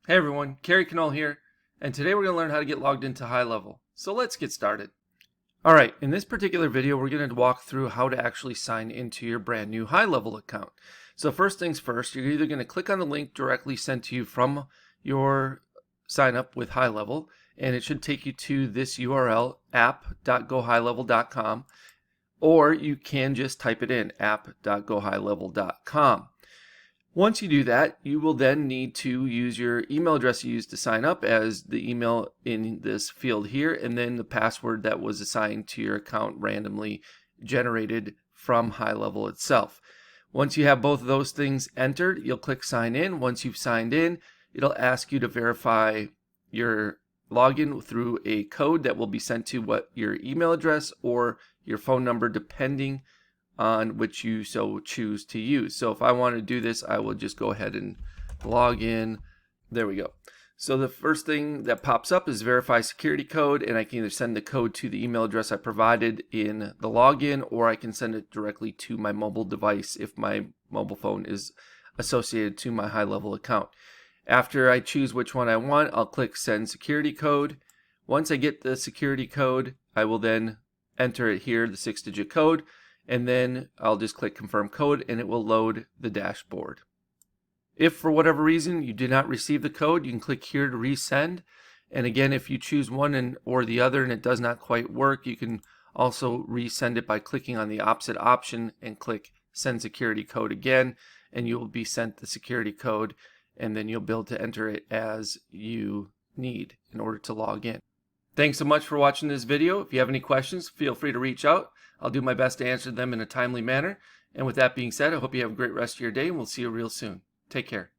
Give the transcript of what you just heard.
Hey everyone, Kerry Knoll here, and today we're going to learn how to get logged into HighLevel. So let's get started. Alright, in this particular video we're going to walk through how to actually sign into your brand new HighLevel account. So first things first, you're either going to click on the link directly sent to you from your sign up with HighLevel, and it should take you to this URL, app.gohighlevel.com, or you can just type it in, app.gohighlevel.com. Once you do that, you will then need to use your email address you used to sign up as the email in this field here, and then the password that was assigned to your account randomly generated from HighLevel itself. Once you have both of those things entered, you'll click sign in. Once you've signed in, it'll ask you to verify your login through a code that will be sent to your email address or your phone number, depending on which you so choose to use. So if I want to do this, I will just go ahead and log in. There we go. So the first thing that pops up is verify security code, and I can either send the code to the email address I provided in the login, or I can send it directly to my mobile device if my mobile phone is associated to my HighLevel account. After I choose which one I want, I'll click send security code. Once I get the security code, I will then enter it here, the 6-digit code, and then I'll just click confirm code and it will load the dashboard. If for whatever reason you did not receive the code, you can click here to resend. And again, if you choose one or the other and it does not quite work, you can also resend it by clicking on the opposite option and click send security code again, and you will be sent the security code, and then you'll be able to enter it as you need in order to log in. Thanks so much for watching this video. If you have any questions, feel free to reach out. I'll do my best to answer them in a timely manner. And with that being said, I hope you have a great rest of your day, and we'll see you real soon. Take care.